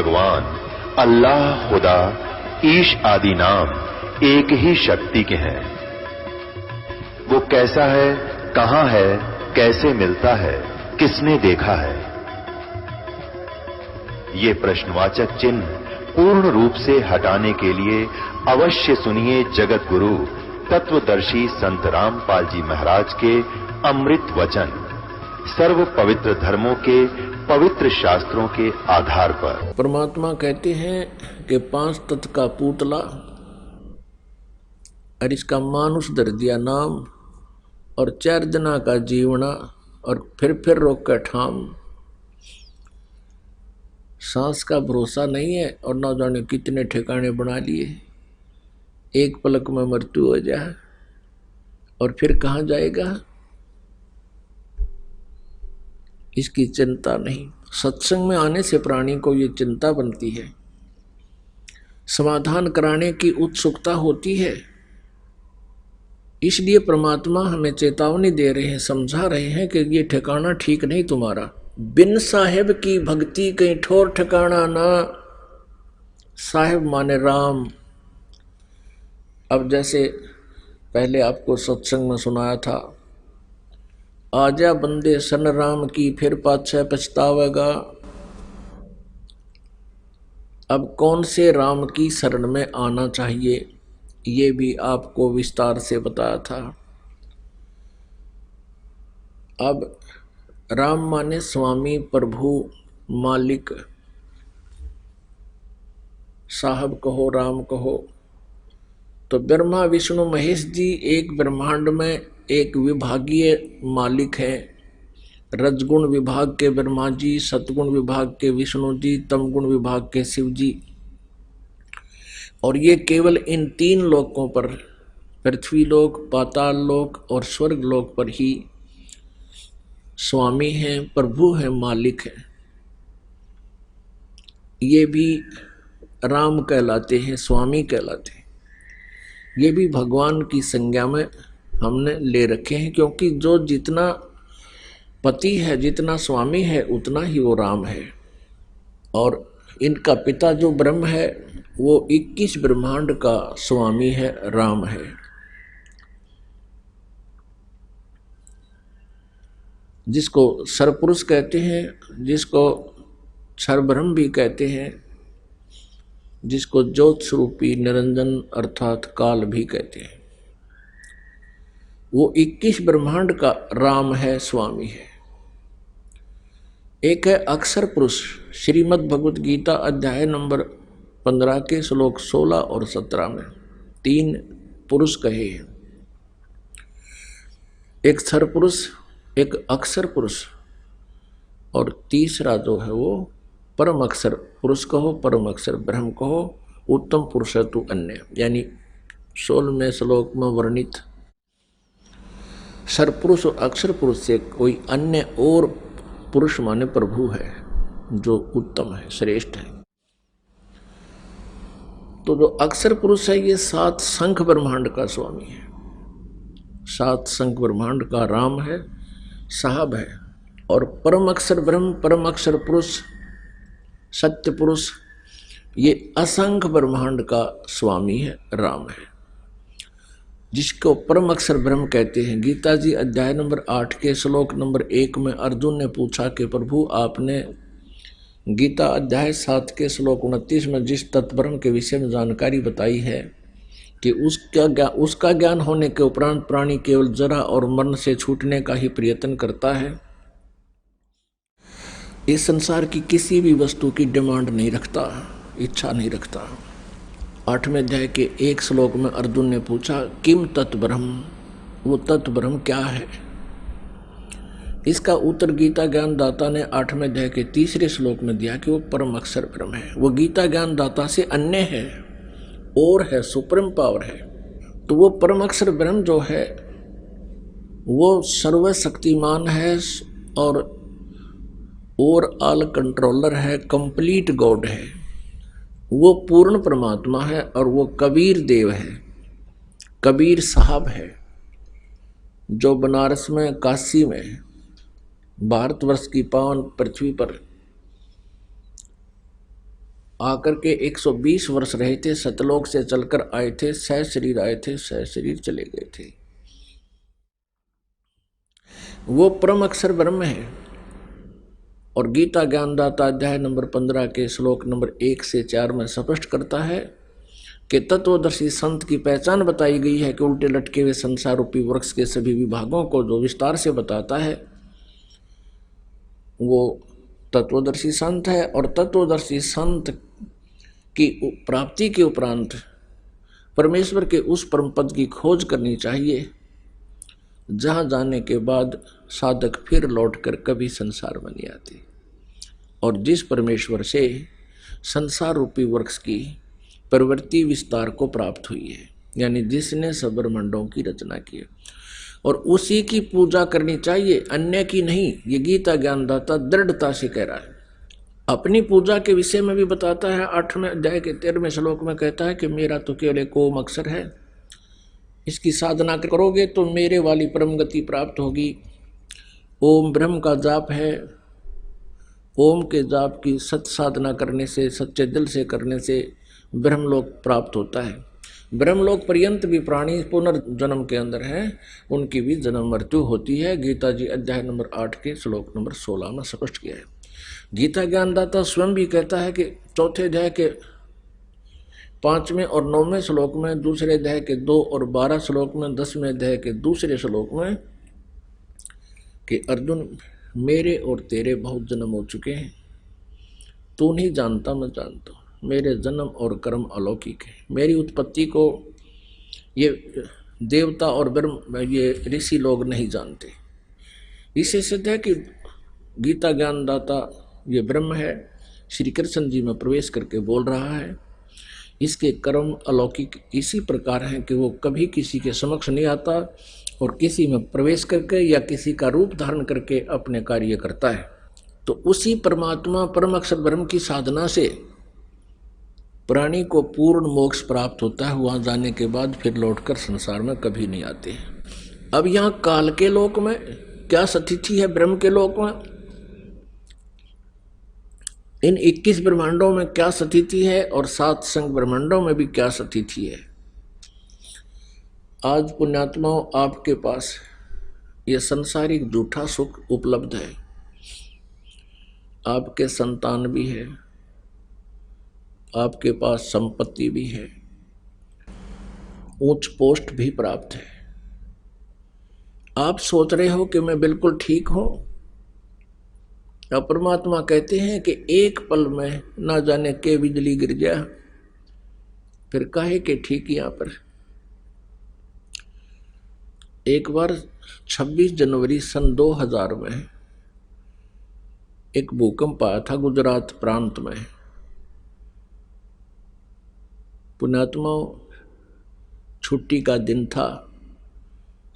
भगवान, अल्लाह, खुदा, ईश आदि नाम एक ही शक्ति के हैं। वो कैसा है, कहां है, कैसे मिलता है, किसने देखा है? ये प्रश्नवाचक चिन्ह पूर्ण रूप से हटाने के लिए अवश्य सुनिए जगत गुरु तत्वदर्शी संत रामपाल जी महाराज के अमृत वचन, सर्व पवित्र धर्मों के पवित्र शास्त्रों के आधार पर। परमात्मा कहते हैं कि 5 तत्व का पुतला और इसका मानुष धर दिया नाम, और 4 जना का जीवना, और फिर रोक कर ठाम। सांस का भरोसा नहीं है और ना जाने कितने ठिकाने बना लिए। एक पलक में मृत्यु हो जाए और फिर कहाँ जाएगा, इसकी चिंता नहीं। सत्संग में आने से प्राणी को ये चिंता बनती है, समाधान कराने की उत्सुकता होती है। इसलिए परमात्मा हमें चेतावनी दे रहे हैं, समझा रहे हैं कि ये ठिकाना ठीक नहीं तुम्हारा। बिन साहेब की भक्ति कहीं ठोर ठिकाना ना। साहेब माने राम। अब जैसे पहले आपको सत्संग में सुनाया था, आजा बंदे सन राम की फिर पाछे पछतावेगा। अब कौन से राम की शरण में आना चाहिए, ये भी आपको विस्तार से बताया था। अब राम माने स्वामी, प्रभु, मालिक, साहब कहो, राम कहो। तो ब्रह्मा विष्णु महेश जी एक ब्रह्मांड में एक विभागीय मालिक है। रजगुण विभाग के ब्रह्मा जी, सतगुण विभाग के विष्णु जी, तमगुण विभाग के शिव जी। और ये केवल इन 3 लोकों पर, पृथ्वी लोक, पाताल लोक और स्वर्ग लोक पर ही स्वामी हैं, प्रभु हैं, मालिक हैं। ये भी राम कहलाते हैं, स्वामी कहलाते हैं। ये भी भगवान की संज्ञा में हमने ले रखे हैं, क्योंकि जो जितना पति है, जितना स्वामी है, उतना ही वो राम है। और इनका पिता जो ब्रह्म है, वो 21 ब्रह्मांड का स्वामी है, राम है। जिसको सरपुरुष कहते हैं, जिसको सरब्रह्म भी कहते हैं, जिसको ज्योत स्वरूपी निरंजन अर्थात काल भी कहते हैं, वो 21 ब्रह्मांड का राम है, स्वामी है। एक है अक्षर पुरुष। श्रीमद् भगवत गीता अध्याय नंबर 15 के श्लोक 16 और 17 में 3 पुरुष कहे हैं। एक सरपुरुष, एक अक्षर पुरुष, और तीसरा जो है वो परम अक्षर पुरुष कहो, परम अक्षर ब्रह्म कहो, उत्तम पुरुष है तू अन्य। यानी 16वें श्लोक में वर्णित सरपुरुष और अक्षर पुरुष से कोई अन्य और पुरुष माने प्रभु है, जो उत्तम है, श्रेष्ठ है। तो जो अक्षर पुरुष है, ये 7 शंख ब्रह्मांड का स्वामी है, 7 शंख ब्रह्मांड का राम है, साहब है। और परम अक्षर ब्रह्म, परम अक्षर पुरुष, सत्य पुरुष, ये असंख्य ब्रह्मांड का स्वामी है, राम है, जिसको परम अक्षर ब्रह्म कहते हैं। गीता जी अध्याय नंबर 8 के श्लोक नंबर 1 में अर्जुन ने पूछा कि प्रभु, आपने गीता अध्याय 7 के श्लोक 29 में जिस तत्ब्रह्म के विषय में जानकारी बताई है कि उसका ज्ञान होने के उपरांत प्राणी केवल जरा और मरण से छूटने का ही प्रयत्न करता है, इस संसार की किसी भी वस्तु की डिमांड नहीं रखता, इच्छा नहीं रखता। 8वें अध्याय के 1 श्लोक में अर्जुन ने पूछा, किम तत्ब्रह्म, वो तत्ब्रह्म क्या है? इसका उत्तर गीता ज्ञान दाता ने 8वें अध्याय के 3 श्लोक में दिया कि वो परम अक्षर ब्रह्म है। वो गीता ज्ञान दाता से अन्य है और है, सुप्रीम पावर है। तो वो परम अक्षर ब्रह्म जो है वो सर्वशक्तिमान है और ऑल कंट्रोलर है, कंप्लीट गॉड है। वो पूर्ण परमात्मा है और वो कबीर देव है, कबीर साहब है, जो बनारस में, काशी में, भारतवर्ष की पावन पृथ्वी पर आकर के 120 वर्ष रहे थे, सतलोक से चलकर आए थे, सह शरीर आए थे, सह शरीर चले गए थे। वो परम अक्षर ब्रह्म है। और गीता ज्ञानदाता अध्याय नंबर 15 के श्लोक नंबर 1 से 4 में स्पष्ट करता है कि तत्वदर्शी संत की पहचान बताई गई है कि उल्टे लटके हुए संसार रूपी वृक्ष के सभी विभागों को जो विस्तार से बताता है वो तत्वदर्शी संत है। और तत्वदर्शी संत की प्राप्ति के उपरांत परमेश्वर के उस परम पद की खोज करनी चाहिए जहाँ जाने के बाद साधक फिर लौटकर कभी संसार में नहीं आते। और जिस परमेश्वर से संसार रूपी वृक्ष की प्रवृत्ति विस्तार को प्राप्त हुई है, यानी जिसने सब ब्रह्मांडों की रचना की है, और उसी की पूजा करनी चाहिए, अन्य की नहीं। ये गीता ज्ञानदाता दृढ़ता से कह रहा है। अपनी पूजा के विषय में भी बताता है। 8वें अध्याय के 13वें श्लोक में कहता है कि मेरा तो केवल एक ओम अक्षर है, इसकी साधना करोगे तो मेरे वाली परम गति प्राप्त होगी। ओम ब्रह्म का जाप है। ओम के जाप की सत साधना करने से, सच्चे दिल से करने से ब्रह्मलोक प्राप्त होता है। ब्रह्मलोक पर्यंत भी प्राणी पुनर्जन्म के अंदर हैं, उनकी भी जन्म मृत्यु होती है। गीता जी अध्याय नंबर 8 के श्लोक नंबर 16 में स्पष्ट किया है। गीता ज्ञानदाता स्वयं भी कहता है कि 4थे अध्याय के 5वें और 9वें श्लोक में, दूसरे अध्याय के 2 और 12 श्लोक में, 10वें अध्याय के दूसरे श्लोक में कि अर्जुन मेरे और तेरे बहुत जन्म हो चुके हैं, तू नहीं जानता मैं जानता हूँ। मेरे जन्म और कर्म अलौकिक है। मेरी उत्पत्ति को ये देवता और ब्रह्म ये ऋषि लोग नहीं जानते। इससे सिद्ध है कि गीता ज्ञानदाता ये ब्रह्म है, श्री कृष्ण जी में प्रवेश करके बोल रहा है। इसके कर्म अलौकिक इसी प्रकार हैं कि वो कभी किसी के समक्ष नहीं आता और किसी में प्रवेश करके या किसी का रूप धारण करके अपने कार्य करता है। तो उसी परमात्मा परम अक्षर ब्रह्म की साधना से प्राणी को पूर्ण मोक्ष प्राप्त होता है। वहां जाने के बाद फिर लौटकर संसार में कभी नहीं आते। अब यहाँ काल के लोक में क्या स्थिति है, ब्रह्म के लोक में इन 21 ब्रह्मांडों में क्या स्थिति है और 7 संग ब्रह्मांडों में भी क्या स्थिति है। आज पुण्यात्माओं आपके पास यह संसारिक झूठा सुख उपलब्ध है। आपके संतान भी है, आपके पास संपत्ति भी है, उच्च पोस्ट भी प्राप्त है। आप सोच रहे हो कि मैं बिल्कुल ठीक हूं। अब परमात्मा कहते हैं कि एक पल में ना जाने के बिजली गिर गया, फिर काहे के ठीक। यहां पर एक बार 26 जनवरी सन 2000 में एक भूकंप आया था गुजरात प्रांत में। पुण्यात्माओं छुट्टी का दिन था,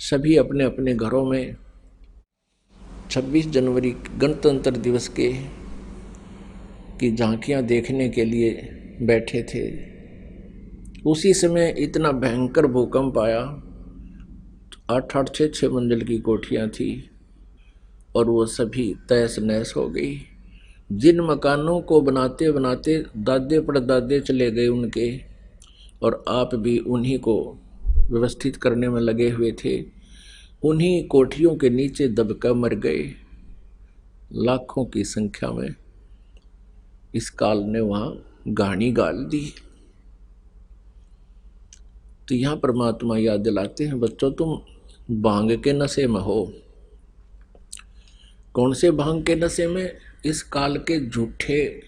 सभी अपने अपने घरों में 26 जनवरी गणतंत्र दिवस की झांकियां देखने के लिए बैठे थे। उसी समय इतना भयंकर भूकंप आया। 8-8 6-6 मंजिल की कोठियां थी और वो सभी तहस नहस हो गई। जिन मकानों को बनाते बनाते दादे परदादे चले गए उनके, और आप भी उन्हीं को व्यवस्थित करने में लगे हुए थे, उन्हीं कोठियों के नीचे दबकर मर गए लाखों की संख्या में। इस काल ने वहां गाड़ी गाल दी। तो यहां परमात्मा याद दिलाते हैं, बच्चों तुम भांग के नशे में हो। कौन से भांग के नशे में? इस काल के झूठे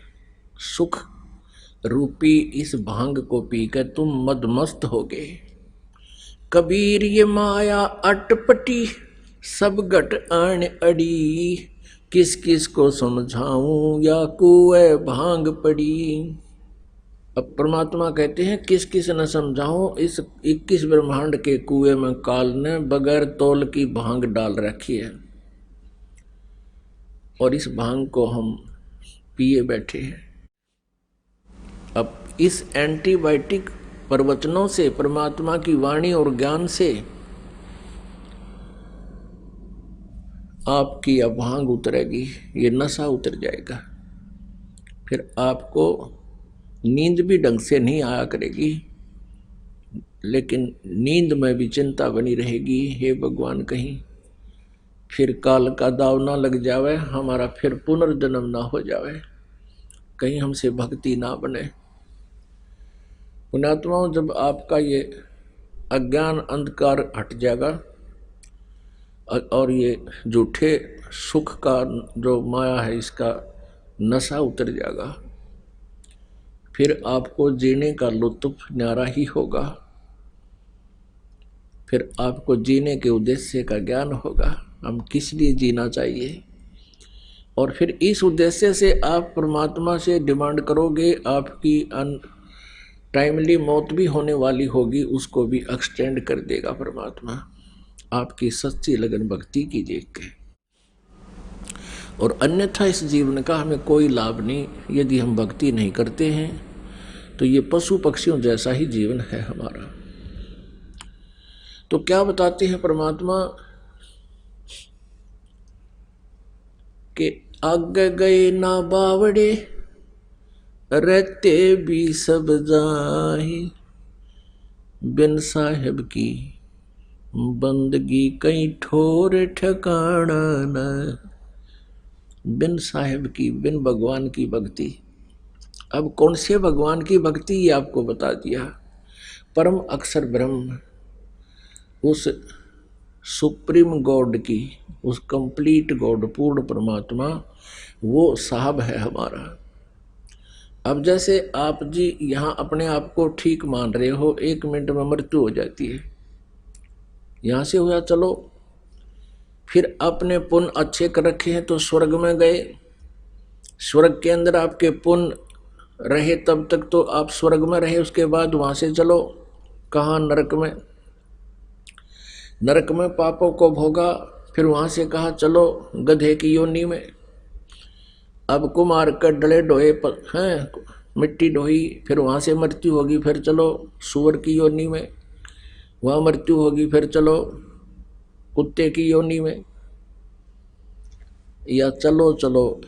सुख रूपी इस भांग को पीकर तुम मदमस्त हो गए। कबीर ये माया अटपटी सब घट आन अड़ी, किस किस को समझाऊं या कुए भांग पड़ी। अब परमात्मा कहते हैं किस किस न समझाऊं, इस 21 ब्रह्मांड के कुएं में काल ने बगैर तौल की भांग डाल रखी है और इस भांग को हम पिए बैठे हैं। अब इस एंटीबायोटिक प्रवचनों से, परमात्मा की वाणी और ज्ञान से आपकी यह भांग उतरेगी, ये नशा उतर जाएगा। फिर आपको नींद भी ढंग से नहीं आया करेगी, लेकिन नींद में भी चिंता बनी रहेगी, हे भगवान कहीं फिर काल का दाव ना लग जावे, हमारा फिर पुनर्जन्म ना हो जावे, कहीं हमसे भक्ति ना बने। पुण्यात्माओं, जब आपका ये अज्ञान अंधकार हट जाएगा और ये झूठे सुख का जो माया है इसका नशा उतर जाएगा, फिर आपको जीने का लुत्फ न्यारा ही होगा, फिर आपको जीने के उद्देश्य का ज्ञान होगा, हम किस लिए जीना चाहिए। और फिर इस उद्देश्य से आप परमात्मा से डिमांड करोगे, आपकी टाइमली मौत भी होने वाली होगी, उसको भी एक्सटेंड कर देगा परमात्मा, आपकी सच्ची लगन भक्ति की देख के। और अन्यथा इस जीवन का हमें कोई लाभ नहीं, यदि हम भक्ति नहीं करते हैं तो ये पशु पक्षियों जैसा ही जीवन है हमारा। तो क्या बताते हैं परमात्मा कि आगे गए ना बावड़े, रहते भी सब जाहि, बिन साहेब की बंदगी कहीं ठोर ठिकाना न। बिन साहेब की, बिन भगवान की भक्ति। अब कौन से भगवान की भक्ति, ये आपको बता दिया। परम अक्षर ब्रह्म, उस सुप्रीम गॉड की, उस कंप्लीट गॉड, पूर्ण परमात्मा, वो साहब है हमारा। अब जैसे आप जी यहाँ अपने आप को ठीक मान रहे हो, 1 मिनट में मृत्यु हो जाती है, यहाँ से हुआ चलो, फिर अपने पुण्य अच्छे कर रखे हैं तो स्वर्ग में गए, स्वर्ग के अंदर आपके पुण्य रहे तब तक तो आप स्वर्ग में रहे, उसके बाद वहाँ से चलो कहाँ, नरक में। नरक में पापों को भोगा, फिर वहाँ से कहा चलो गधे की योनि में। अब कुमार कर डले डोए हैं, मिट्टी ढोई, फिर वहाँ से मृत्यु होगी, फिर चलो सूअर की योनि में, वहाँ मृत्यु होगी, फिर चलो कुत्ते की योनि में। या चलो चलो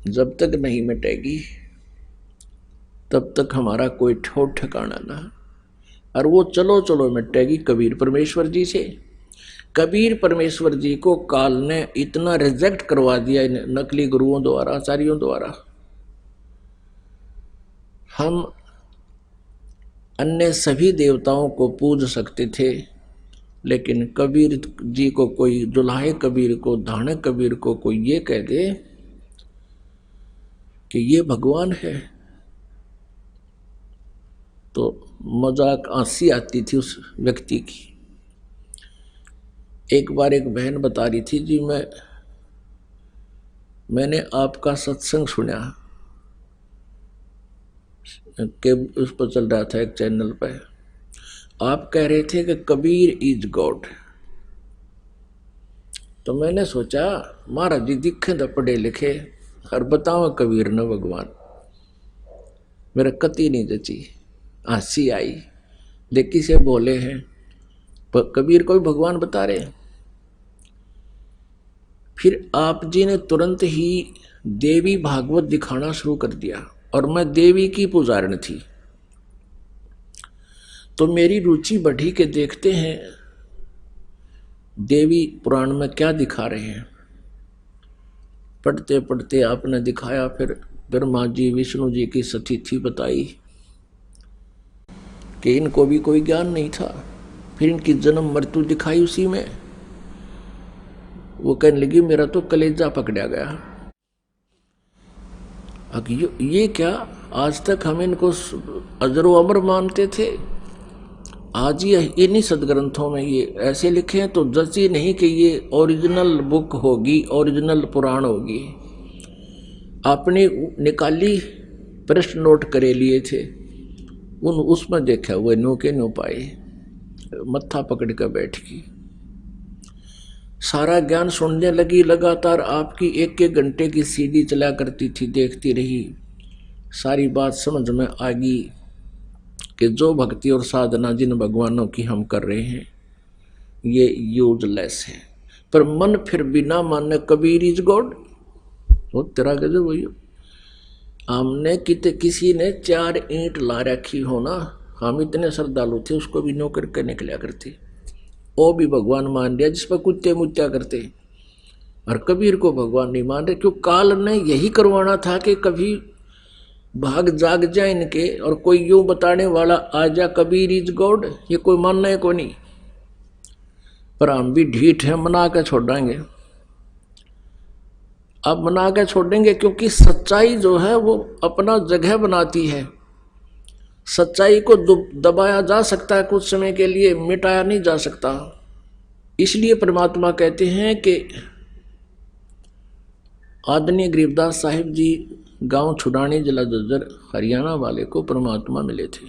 जब तक नहीं मिटेगी तब तक हमारा कोई ठोर ठिकाना ना। और वो चलो चलो मिटेगी कबीर परमेश्वर जी से। कबीर परमेश्वर जी को काल ने इतना रिजेक्ट करवा दिया नकली गुरुओं द्वारा, आचार्यों द्वारा। हम अन्य सभी देवताओं को पूज सकते थे, लेकिन कबीर जी को कोई दुल्हाए कबीर को, धाने कबीर को कोई ये कह दे कि ये भगवान है, तो मजाक हंसी आती थी उस व्यक्ति की। एक बार एक बहन बता रही थी, जी मैंने आपका सत्संग सुना कि उस पर चल रहा था एक चैनल पे, आप कह रहे थे कि कबीर इज गॉड। तो मैंने सोचा महाराज जी दिखे तो पढ़े लिखे और बताओ कबीर न भगवान, मेरा कति नहीं जची, हंसी आई। देखी से बोले हैं पर कबीर को भी भगवान बता रहे। फिर आप जी ने तुरंत ही देवी भागवत दिखाना शुरू कर दिया, और मैं देवी की पुजारन थी, तो मेरी रुचि बढ़ी के देखते हैं देवी पुराण में क्या दिखा रहे हैं। पढ़ते पढ़ते आपने दिखाया, फिर ब्रह्मा जी विष्णु जी की सतीथि बताई कि इनको भी कोई ज्ञान नहीं था। फिर इनकी जन्म मृत्यु दिखाई उसी में। वो कहने लगी मेरा तो कलेजा पकड़ा गया। अब ये क्या, आज तक हम इनको अजरो अमर मानते थे, आज ये इन्हीं सदग्रंथों में ये ऐसे लिखे हैं, तो जची नहीं कि ये ओरिजिनल बुक होगी, ओरिजिनल पुराण होगी। आपने निकाली, प्रश्न नोट करे लिए थे, उसमें देखा हुए नो के नो पाए, मत्था पकड़ कर बैठ गई। सारा ज्ञान सुनने लगी, लगातार आपकी 1-1 घंटे की सीडी चला करती थी, देखती रही। सारी बात समझ में आ गई कि जो भक्ति और साधना जिन भगवानों की हम कर रहे हैं ये यूजलेस है। पर मन फिर बिना माने कबीर इज गॉड, वो तेरा गजब वही। हमने किसी ने 4 ईंट ला रखी हो ना, हम इतने श्रद्धालु थे, उसको भी नो करके निकला करते, वो भी भगवान मान लिया जिस पर कुत्ते मुत्या करते। और कबीर को भगवान नहीं मान रहे, क्यों? काल ने यही करवाना था कि कभी भाग जाग जाए इनके, और कोई यूं बताने वाला आ जा कबीर इज गॉड, ये कोई मानना है कोई नहीं। पर हम भी ढीठ है, मना के छोड़ेंगे। अब मना के छोड़ेंगे क्योंकि सच्चाई जो है वो अपना जगह बनाती है। सच्चाई को दबाया जा सकता है कुछ समय के लिए, मिटाया नहीं जा सकता। इसलिए परमात्मा कहते हैं कि आदरणीय गरीबदास साहिब जी गांव छुड़ानी, जिला जज्जर, हरियाणा वाले को परमात्मा मिले थे।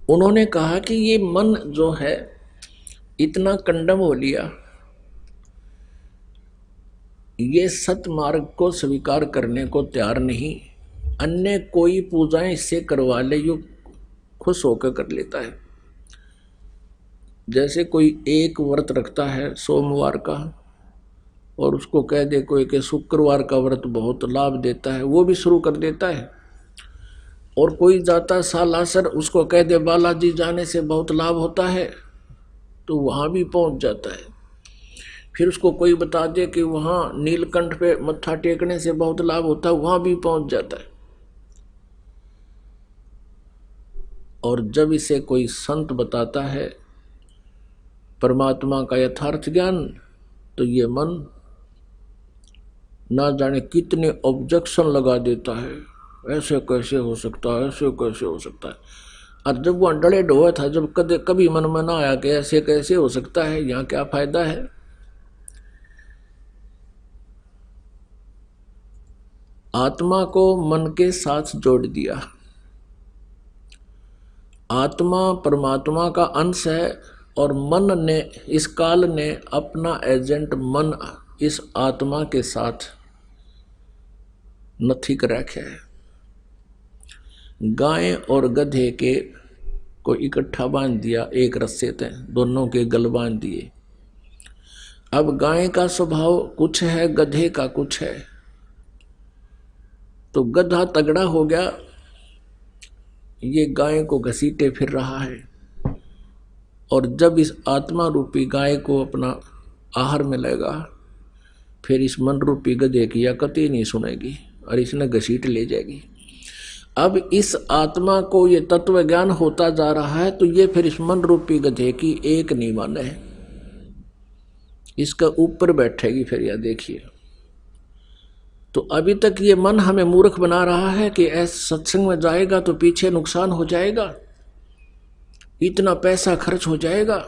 उन्होंने कहा कि ये मन जो है इतना कंडम हो लिया, ये सत मार्ग को स्वीकार करने को तैयार नहीं, अन्य कोई पूजाएं इससे करवा ले, यो खुश होकर कर लेता है। जैसे कोई एक व्रत रखता है सोमवार का, और उसको कह दे कोई कि शुक्रवार का व्रत बहुत लाभ देता है, वो भी शुरू कर देता है। और कोई जाता सालासर, उसको कह दे बालाजी जाने से बहुत लाभ होता है, तो वहाँ भी पहुँच जाता है। फिर उसको कोई बता दे कि वहाँ नीलकंठ पे मत्था टेकने से बहुत लाभ होता है, वहाँ भी पहुँच जाता है। और जब इसे कोई संत बताता है परमात्मा का यथार्थ ज्ञान, तो ये मन ना जाने कितने ऑब्जेक्शन लगा देता है, ऐसे कैसे हो सकता है, ऐसे कैसे हो सकता है। और जब वह डले डोया था, जब कभी मन में ना आया कि ऐसे कैसे हो सकता है, यहाँ क्या फायदा है। आत्मा को मन के साथ जोड़ दिया। आत्मा परमात्मा का अंश है, और मन ने, इस काल ने अपना एजेंट मन इस आत्मा के साथ नथी कर रखा है। गाय और गधे के को इकट्ठा बांध दिया एक रस्से से, दोनों के गल बांध दिए। अब गाय का स्वभाव कुछ है, गधे का कुछ है। तो गधा तगड़ा हो गया, ये गाय को घसीटे फिर रहा है। और जब इस आत्मा रूपी गाय को अपना आहार मिलेगा, फिर इस मन रूपी गधे की कतई नहीं सुनेगी और इसने घसीट ले जाएगी। अब इस आत्मा को ये तत्व ज्ञान होता जा रहा है, तो ये फिर इस मन रूपी गधे की एक नहीं माने है, इसका ऊपर बैठेगी फिर। यह देखिए, तो अभी तक ये मन हमें मूर्ख बना रहा है कि ऐसे सत्संग में जाएगा तो पीछे नुकसान हो जाएगा, इतना पैसा खर्च हो जाएगा,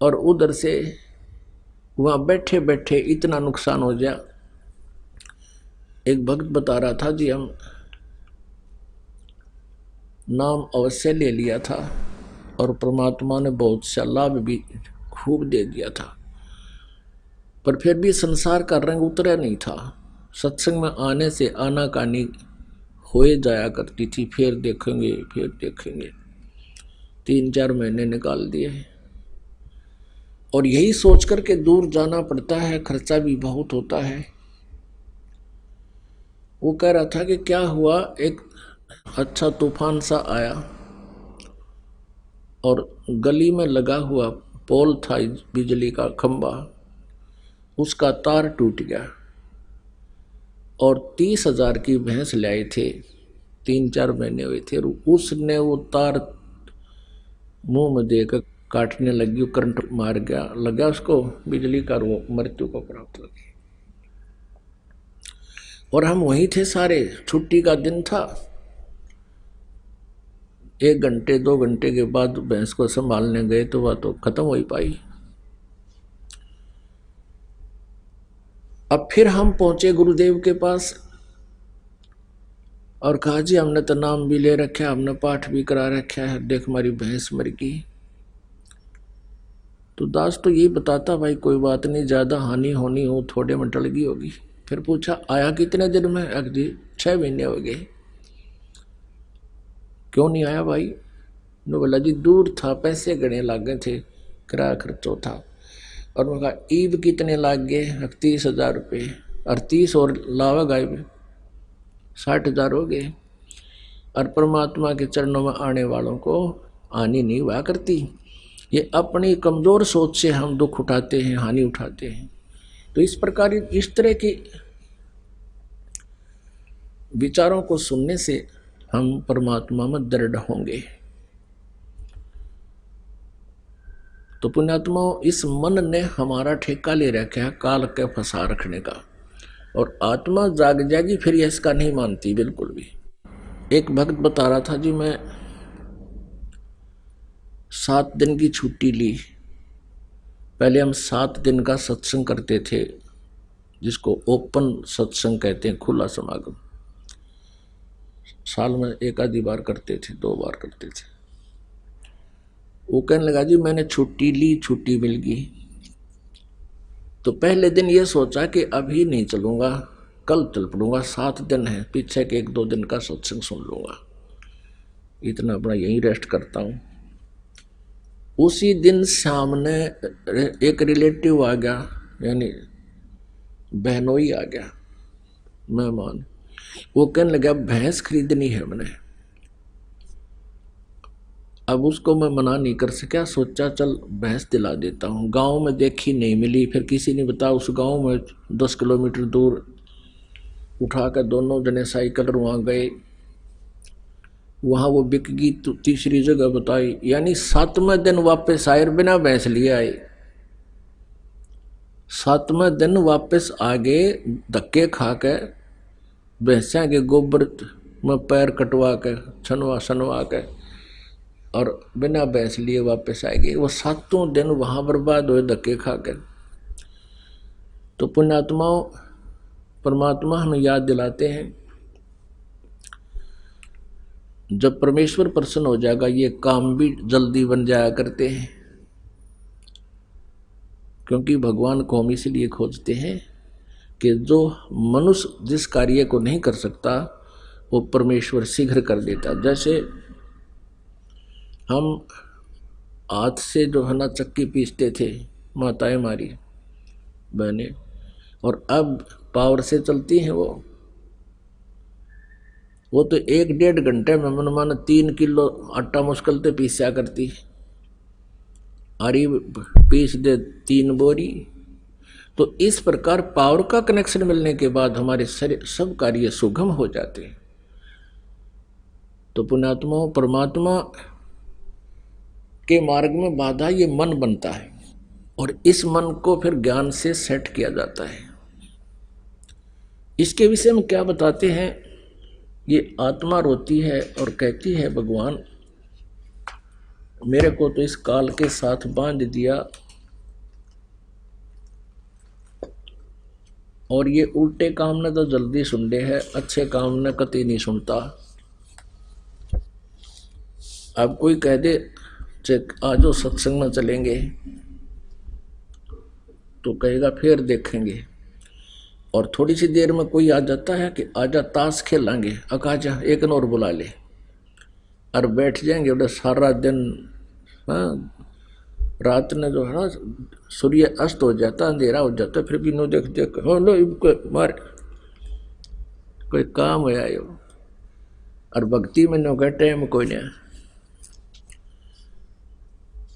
और उधर से वहाँ बैठे बैठे इतना नुकसान हो जाए। एक भक्त बता रहा था जी, हम नाम अवश्य ले लिया था और परमात्मा ने बहुत सा लाभ भी खूब दे दिया था, पर फिर भी संसार का रंग उतरा नहीं था। सत्संग में आने से आनाकानी होए जाया करती थी, फिर देखेंगे फिर देखेंगे। 3-4 महीने निकाल दिए, और यही सोच कर के दूर जाना पड़ता है, खर्चा भी बहुत होता है। वो कह रहा था कि क्या हुआ, एक अच्छा तूफान सा आया और गली में लगा हुआ पोल था बिजली का खंबा, उसका तार टूट गया, और 30,000 की भैंस लाए थे, 3-4 महीने हुए थे, उसने वो तार मुंह में देकर काटने लगी, करंट मार गया, लगा उसको बिजली का, मृत्यु को प्राप्त लगी। और हम वहीं थे सारे, छुट्टी का दिन था। 1 घंटे 2 घंटे के बाद भैंस को संभालने गए तो वह तो खत्म हो ही पाई। अब फिर हम पहुंचे गुरुदेव के पास और कहा जी हमने तो नाम भी ले रखा, हमने पाठ भी करा रखा है, देख हमारी भैंस मर गई। तो दास तो यही बताता, भाई कोई बात नहीं, ज़्यादा हानि होनी हो थोड़े में टल गई होगी। फिर पूछा आया कितने दिन में? अगदी 6 महीने हो गए। क्यों नहीं आया भाई? ने बोला जी दूर था, पैसे गणे लग गए थे, किराया खर्चो था। और मैं कहा ईब कितने लाग गए? 30,000 रुपये, और 30 और लावा गायब। 60,000 हो गए। और परमात्मा के चरणों में आने वालों को हानि नहीं हुआ करती। ये अपनी कमजोर सोच से हम दुख उठाते हैं, हानि उठाते हैं। तो इस प्रकार इस तरह के विचारों को सुनने से हम परमात्मा में दृढ़ होंगे। तो पुण्यात्माओं, इस मन ने हमारा ठेका ले रखा है काल के फंसा रखने का, और आत्मा जाग जाएगी फिर ये इसका नहीं मानती बिल्कुल भी। एक भक्त बता रहा था जी, मैं 7 दिन की छुट्टी ली। पहले हम 7 दिन का सत्संग करते थे, जिसको ओपन सत्संग कहते हैं, खुला समागम। साल में 1 आधी बार करते थे, 2 बार करते थे। वो कहने लगा जी मैंने छुट्टी ली, छुट्टी मिल गई। तो पहले दिन ये सोचा कि अभी नहीं चलूंगा, कल चल पड़ूंगा, 7 दिन है, पीछे के 1-2 दिन का सत्संग सुन लूंगा, इतना अपना यहीं रेस्ट करता हूँ। उसी दिन सामने एक रिलेटिव आ गया, यानी बहनोई आ गया, मेहमान। वो कहने लगा भैंस खरीदनी है मैंने। अब उसको मैं मना नहीं कर सका, सोचा चल भैंस दिला देता हूँ। गांव में देखी नहीं मिली, फिर किसी ने बताया उस गांव में 10 किलोमीटर दूर उठाकर दोनों जने साइकिल वहाँ गए, वहाँ वो बिक गई। तो तीसरी जगह बताई, यानी 7वें दिन वापस आए, बिना भैंस लिए आए। 7वें दिन वापस आ गए, धक्के खा के, भैंसा के गोबर में पैर कटवा के, छनवा के, और बिना भैंस लिए वापस आ गए। वो 7 दिन वहाँ बर्बाद हुए धक्के खा के। तो पुण्यात्माओं, परमात्मा हमें याद दिलाते हैं, जब परमेश्वर प्रसन्न हो जाएगा ये काम भी जल्दी बन जाया करते हैं। क्योंकि भगवान को हम इसलिए खोजते हैं कि जो मनुष्य जिस कार्य को नहीं कर सकता वो परमेश्वर शीघ्र कर देता। जैसे हम हाथ से जो है ना चक्की पीसते थे माताएं हमारी बहनें, और अब पावर से चलती हैं वो तो 1-1.5 घंटे में मन माना 3 किलो आटा मुश्किल से पीसा करती, आरी पीस दे 3 बोरी। तो इस प्रकार पावर का कनेक्शन मिलने के बाद हमारे सब कार्य सुगम हो जाते हैं। तो पुण्यात्मा, परमात्मा के मार्ग में बाधा ये मन बनता है, और इस मन को फिर ज्ञान से सेट किया जाता है। इसके विषय में क्या बताते हैं, ये आत्मा रोती है और कहती है भगवान मेरे को तो इस काल के साथ बांध दिया, और ये उल्टे काम ने तो जल्दी सुन ले है, अच्छे काम ने कतई नहीं सुनता। अब कोई कह दे आजो सत्संग में चलेंगे, तो कहेगा फिर देखेंगे। और थोड़ी सी देर में कोई आ जाता है कि आजा ताश खेलेंगे, आजा एक और बुला ले, और बैठ जाएंगे। उधर सारा दिन, हाँ, रात ने जो है ना सूर्य अस्त हो जाता, अंधेरा हो जाता, फिर भी नो देख देख हो लो मार कोई काम है आयो। और भक्ति में नो गए टाइम कोई नहीं।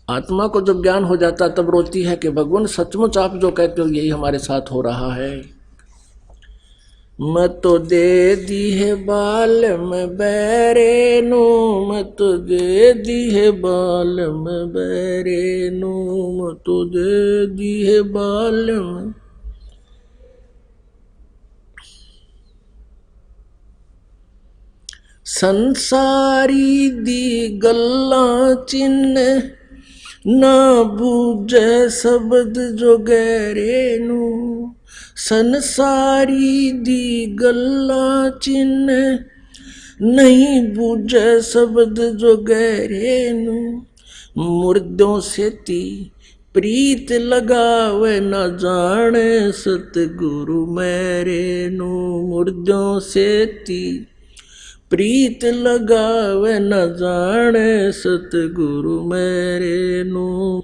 आत्मा को जब ज्ञान हो जाता तब रोती है कि भगवान सचमुच आप जो कहते हो यही हमारे साथ हो रहा है। मत तो दे दी है बाल में बैरे नो, मत तो दे दी है बाल में बैरे नो, मत तो दे दी है बाल में। संसारी दी गल्ला चिन्ह ना बूझे शब्द जो गहरे नू, संसारी दी गल्ला चिन्ह नहीं बूझे शब्द जो गहरे नू, मुर्दों से ती प्रीत लगावे न जाने सतगुरु मेरे नू, मुर्दों से ती प्रीत लगावे न जाने सतगुरु मेरे नू।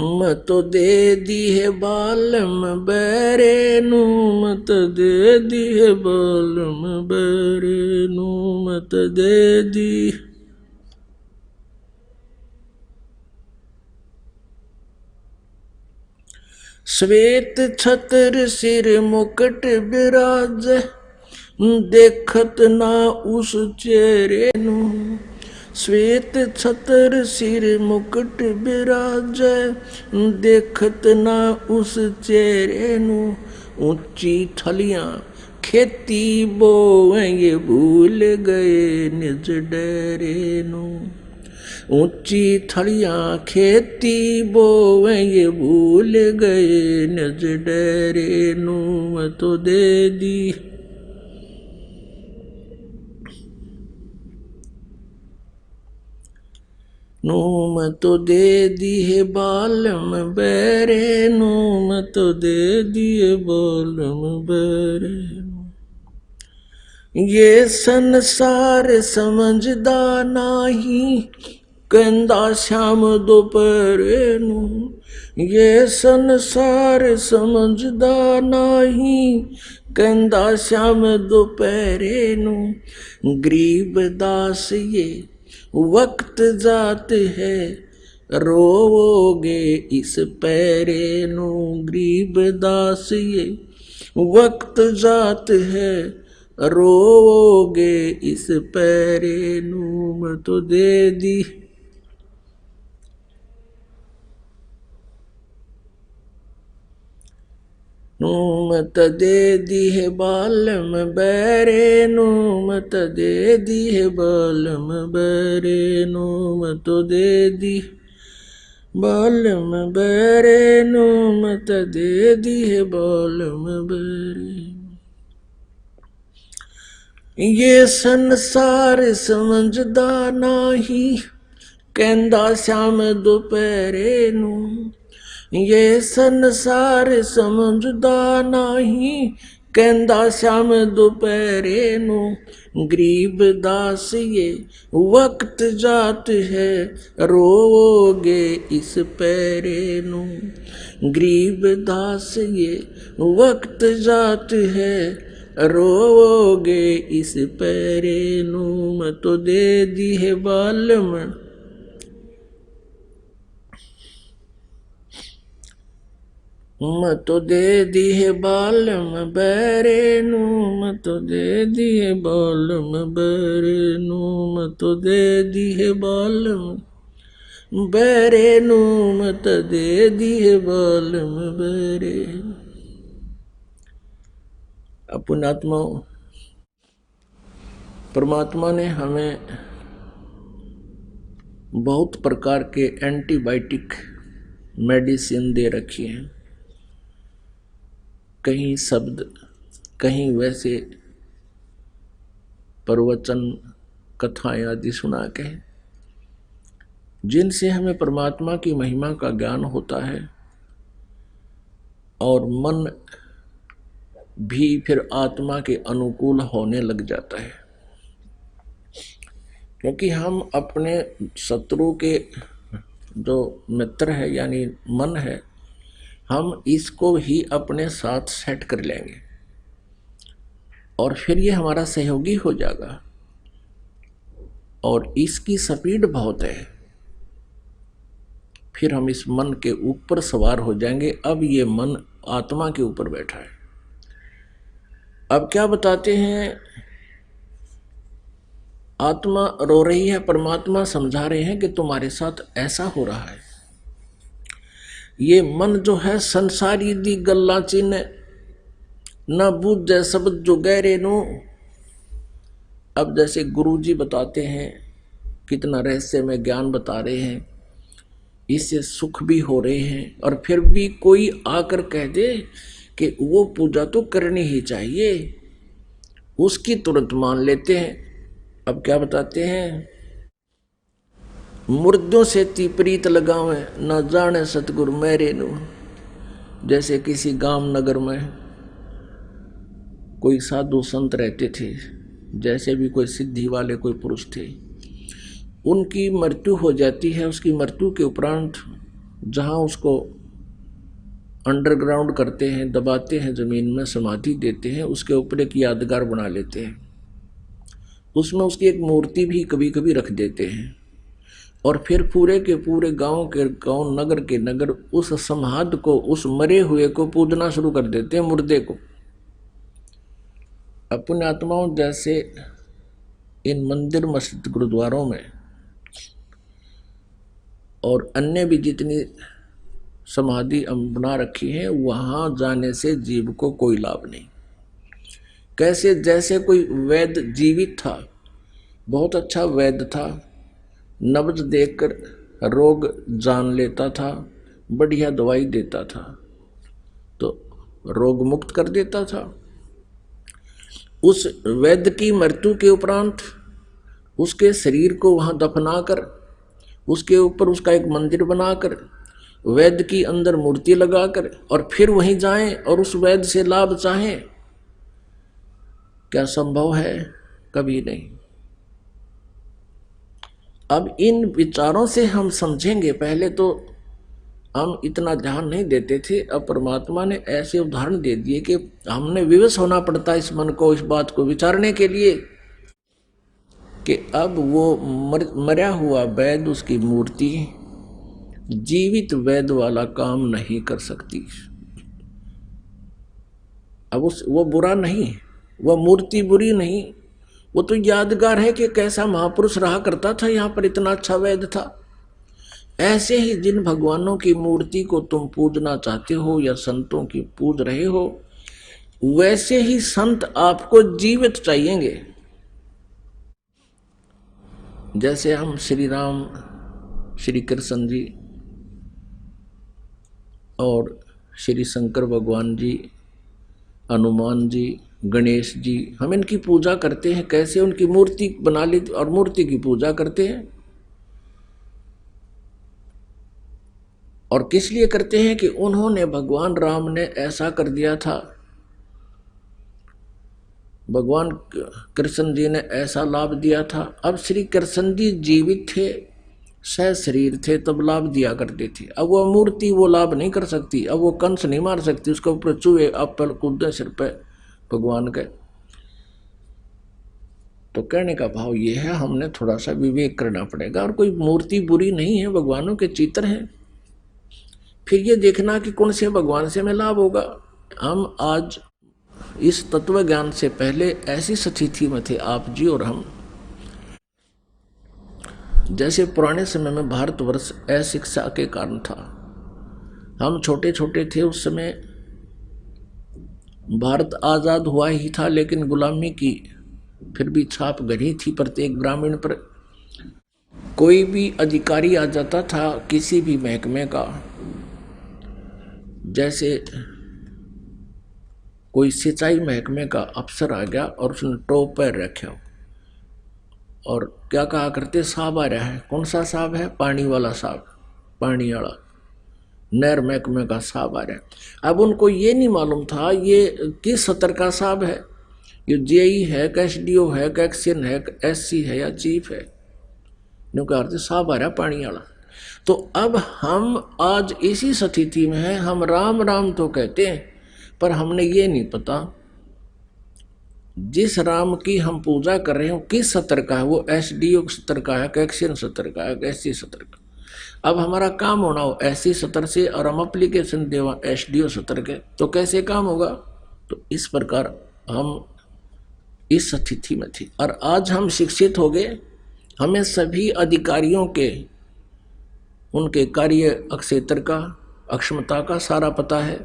मत दे दी है बालम बैरे नू, मत दे दी है बालम बैरे नू, मत दे दी। श्वेत छतर सिर मुकुट बिराज, देखत ना उस चेहरे नू। श्वेत छतर सिर मुकुट बिराज, देखत ना उस चेहरे नू। ऊंची थलियां खेती बोए, ये भूल गए निज डेरे नू। ऊंची थलियां खेती बोए, ये भूल गए निज डेरे नू। मत दे दी नू, मत दे दी है बालम बैरे नू, मत दे दिए बालम बैरे नू। ये संसार समझदा नाही, कहंदा श्याम दोपहरे नू। ये संसार समझदा नाही, कहंदा श्याम दोपहरे नू। गरीब दास ये वक्त जात है, रोवोगे इस पैरे नू। गरीब दास ये वक्त जात है, रोवोगे इस पैरे नू। मत दे दी नू, मत दे दी है बालम बैरे नू, मत दे दी है बालम बैरे नू। मत दे दी बालम बैरे नू, मत दे दी है बालम बैरे। ये संसार समझदा नाही, कहंदा श्याम दोपहरे नू। ये संसार समझदा नाही, कहंदा श्याम दोपहरे नू। गरीब दास ये वक्त जात है, रोवोगे इस पैरे नू। गरीब दास ये वक्त जात है, रोवोगे इस पैरे नू। मत दे दी है बालम मत दे दी है बालम बैरे नू, मत दे दी है बालम बैरे नू। मत दे दी है बालम बैरे नू, मत दे दी है बालम बैरे। पुण्यात्मा, परमात्मा ने हमें बहुत प्रकार के एंटीबायोटिक मेडिसिन दे रखी हैं। कहीं शब्द, कहीं वैसे प्रवचन, कथाएं आदि सुना के, जिनसे हमें परमात्मा की महिमा का ज्ञान होता है और मन भी फिर आत्मा के अनुकूल होने लग जाता है। क्योंकि हम अपने शत्रु के जो मित्र है यानी मन है, हम इसको ही अपने साथ सेट कर लेंगे और फिर ये हमारा सहयोगी हो जाएगा। और इसकी स्पीड बहुत है, फिर हम इस मन के ऊपर सवार हो जाएंगे। अब ये मन आत्मा के ऊपर बैठा है। अब क्या बताते हैं, आत्मा रो रही है, परमात्मा समझा रहे हैं कि तुम्हारे साथ ऐसा हो रहा है। ये मन जो है संसारी दी गल्ला चिन्ह न बूझे शब्द जो गहरे नो। अब जैसे गुरुजी बताते हैं, कितना रहस्य में ज्ञान बता रहे हैं, इससे सुख भी हो रहे हैं, और फिर भी कोई आकर कह दे कि वो पूजा तो करनी ही चाहिए, उसकी तुरंत मान लेते हैं। अब क्या बताते हैं, मुर्दों से ती प्रीत लगावे न जाने सतगुरु मेरे नु। जैसे किसी गांव नगर में कोई साधु संत रहते थे, जैसे भी कोई सिद्धि वाले कोई पुरुष थे, उनकी मृत्यु हो जाती है। उसकी मृत्यु के उपरांत जहाँ उसको अंडरग्राउंड करते हैं, दबाते हैं, ज़मीन में समाधि देते हैं, उसके ऊपर एक यादगार बना लेते हैं। उसमें उसकी एक मूर्ति भी कभी कभी रख देते हैं और फिर पूरे के पूरे गांव के गांव, नगर के नगर उस समाध को, उस मरे हुए को पूजना शुरू कर देते हैं, मुर्दे को। अपने आत्माओं जैसे इन मंदिर, मस्जिद, गुरुद्वारों में और अन्य भी जितनी समाधि बना रखी है, वहां जाने से जीव को कोई लाभ नहीं। कैसे? जैसे कोई वैद्य जीवित था, बहुत अच्छा वैद्य था, नब्ज देखकर रोग जान लेता था, बढ़िया दवाई देता था, तो रोग मुक्त कर देता था। उस वैद्य की मृत्यु के उपरांत उसके शरीर को वहां दफनाकर, उसके ऊपर उसका एक मंदिर बनाकर, वैद्य की अंदर मूर्ति लगाकर और फिर वहीं जाएं और उस वैद्य से लाभ चाहें, क्या संभव है? कभी नहीं। अब इन विचारों से हम समझेंगे। पहले तो हम इतना ध्यान नहीं देते थे, अब परमात्मा ने ऐसे उदाहरण दे दिए कि हमने विवश होना पड़ता है इस मन को, इस बात को विचारने के लिए कि अब वो मरा हुआ वैद्य, उसकी मूर्ति जीवित वैद्य वाला काम नहीं कर सकती। अब वो बुरा नहीं, वह मूर्ति बुरी नहीं, वो तो यादगार है कि कैसा महापुरुष रहा करता था, यहाँ पर इतना अच्छा वैद्य था। ऐसे ही जिन भगवानों की मूर्ति को तुम पूजना चाहते हो या संतों की पूज रहे हो, वैसे ही संत आपको जीवित चाहिएंगे। जैसे हम श्री राम, श्री कृष्ण जी और श्री शंकर भगवान जी, हनुमान जी, गणेश जी, हम इनकी पूजा करते हैं। कैसे? उनकी मूर्ति बना ली और मूर्ति की पूजा करते हैं। और किस लिए करते हैं? कि उन्होंने, भगवान राम ने ऐसा कर दिया था, भगवान कृष्ण जी ने ऐसा लाभ दिया था। अब श्री कृष्ण जी जीवित थे, सह शरीर थे, तब लाभ दिया करते थे। अब वो मूर्ति वो लाभ नहीं कर सकती, अब वो कंस नहीं मार सकती, उसके ऊपर चूहे एप्पल कूदे सिर पे भगवान के। तो कहने का भाव ये है, हमने थोड़ा सा विवेक करना पड़ेगा। और कोई मूर्ति बुरी नहीं है, भगवानों के चित्र हैं। फिर ये देखना कि कौन से भगवान से हमें लाभ होगा। हम आज इस तत्व ज्ञान से पहले ऐसी स्थिति में थे आप जी और हम, जैसे पुराने समय में भारतवर्ष अशिक्षा के कारण था। हम छोटे छोटे थे उस समय, भारत आज़ाद हुआ ही था, लेकिन गुलामी की फिर भी छाप गढ़ी थी प्रत्येक ग्रामीण पर। कोई भी अधिकारी आ जाता था किसी भी महकमे का, जैसे कोई सिंचाई महकमे का अफसर आ गया और उसने टोप पैर रखा और क्या कहा करते, साहब आ रहा है। कौन सा साहब है? पानी वाला साहब, पानी वाला, नहर महकमे का साहब आ रहा है। अब उनको ये नहीं मालूम था ये किस सतर का साहब है, ये जेई है, एसडीओ है, एक्शन है, एससी है या चीफ है। कहते साहब आ रहा है पानी वाला। तो अब हम आज इसी स्थिति में हैं, हम राम राम तो कहते हैं, पर हमने ये नहीं पता जिस राम की हम पूजा कर रहे हो किस सतर का है, वो एसडीओ सतर का है, एक्शन सतर का है, एससी सतर का। अब हमारा काम होना हो एससी सतर से और हम एप्लीकेशन देवा एसडीओ सतर के, तो कैसे काम होगा? तो इस प्रकार हम इस स्थिति में थी। और आज हम शिक्षित हो गए, हमें सभी अधिकारियों के, उनके कार्य क्षेत्र का, अक्षमता का सारा पता है।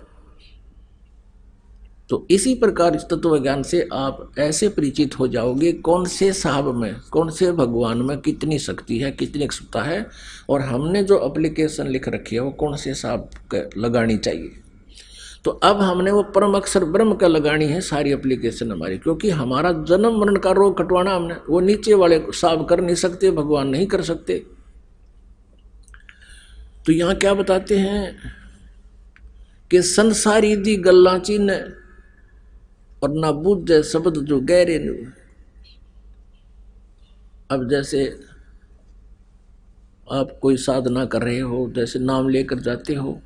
तो इसी प्रकार इस तत्व ज्ञान से आप ऐसे परिचित हो जाओगे कौन से साहब में, कौन से भगवान में कितनी शक्ति है, कितनी क्षमता है, और हमने जो एप्लीकेशन लिख रखी है वो कौन से साहब लगानी चाहिए। तो अब हमने वो परम अक्षर ब्रह्म का लगानी है सारी एप्लीकेशन हमारी, क्योंकि हमारा जन्म मरण का रोग कटवाना हमने, वो नीचे वाले साहब कर नहीं सकते, भगवान नहीं कर सकते। तो यहाँ क्या बताते हैं कि संसारी दी गल्ला चीन और ना बुझे शब्द जो गहरे न। अब जैसे आप कोई साधना कर रहे हो, जैसे नाम लेकर जाते हो,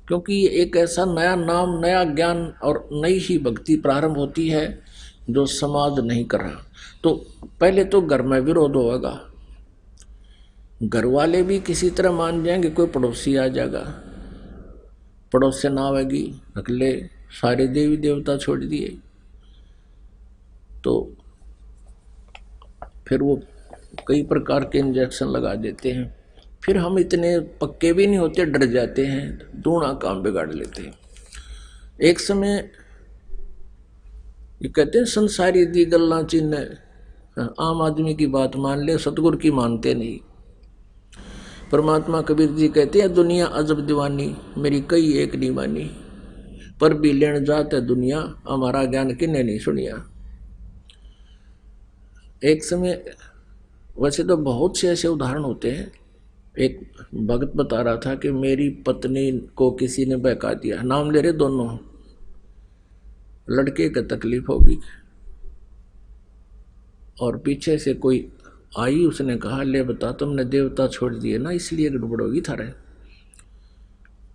क्योंकि ये एक ऐसा नया नाम, नया ज्ञान और नई ही भक्ति प्रारंभ होती है जो समाज नहीं कर रहा। तो पहले तो घर में विरोध होगा, घर वाले भी किसी तरह मान जाएंगे, कोई पड़ोसी आ जाएगा, पड़ोस से ना आवेगी, रख ले, सारे देवी देवता छोड़ दिए, तो फिर वो कई प्रकार के इंजेक्शन लगा देते हैं। फिर हम इतने पक्के भी नहीं होते, डर जाते हैं, दूना काम बिगाड़ लेते हैं। एक समय ये कहते हैं संसारी दी गल्ला चिन्ह, आम आदमी की बात मान ले, सतगुरु की मानते नहीं। परमात्मा कबीर जी कहते हैं दुनिया अजब दीवानी, मेरी कई एक नहीं मानी, पर भी लेन जात है दुनिया, हमारा ज्ञान किन्ने नहीं सुनिया। एक समय, वैसे तो बहुत से ऐसे उदाहरण होते हैं। एक भक्त बता रहा था कि मेरी पत्नी को किसी ने बहका दिया, नाम ले रहे दोनों, लड़के को तकलीफ होगी, और पीछे से कोई आई, उसने कहा ले बता तुमने देवता छोड़ दिए ना, इसलिए गड़बड़ होगी थारे।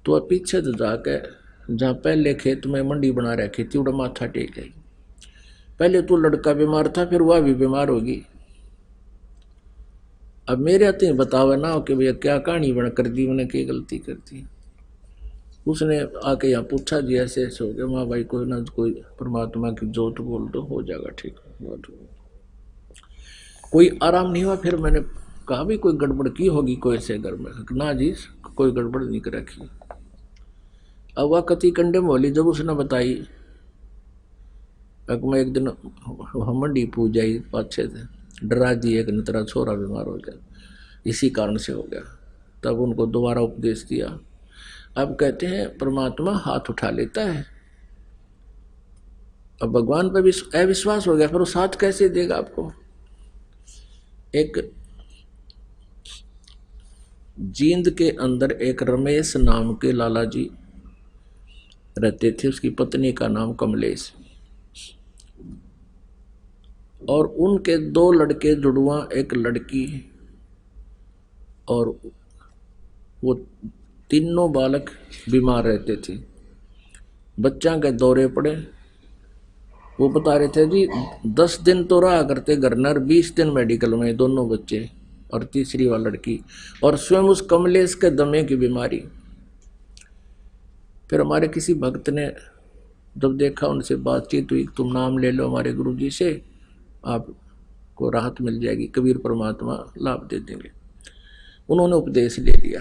तो पीछे तो जाके जहाँ पहले खेत में मंडी बना रखी थी, उड़ा माथा टेक गई। पहले तो लड़का बीमार था, फिर वह भी बीमार होगी। अब मेरे आते ही बतावे ना कि भैया क्या कहानी बना कर दी, मैंने क्या गलती कर दी। उसने आके यहाँ पूछा जी ऐसे ऐसे हो गया। माँ भाई कोई ना कोई परमात्मा की जोत बोल दो, हो जाएगा ठीक। कोई आराम नहीं हुआ। फिर मैंने कहा भी कोई गड़बड़ की होगी कोई से घर में, ना जी कोई गड़बड़ नहीं कर रखी। अब वह कति कंडे मोली जब उसने बताई, मैं एक दिन मंडी पूज आई, पाछे थे डरा दिए कि तेरा छोरा बीमार हो गया, इसी कारण से हो गया। तब उनको दोबारा उपदेश दिया। अब कहते हैं परमात्मा हाथ उठा लेता है। अब भगवान पर भी अविश्वास हो गया, फिर उस हाथ कैसे देगा आपको। एक जींद के अंदर एक रमेश नाम के लाला जी रहते थे, उसकी पत्नी का नाम कमलेश, और उनके 2 लड़के जुड़वा, एक लड़की, और वो तीनों बालक बीमार रहते थे। बच्चा के दौरे पड़े। वो बता रहे थे जी 10 दिन तो रहा करते घर नर, 20 दिन मेडिकल में दोनों बच्चे और तीसरी वाली लड़की, और स्वयं उस कमलेश के दमे की बीमारी। फिर हमारे किसी भक्त ने जब देखा, उनसे बातचीत हुई, तुम नाम ले लो हमारे गुरु जी से, आपको राहत मिल जाएगी, कबीर परमात्मा लाभ दे देंगे। उन्होंने उपदेश ले लिया।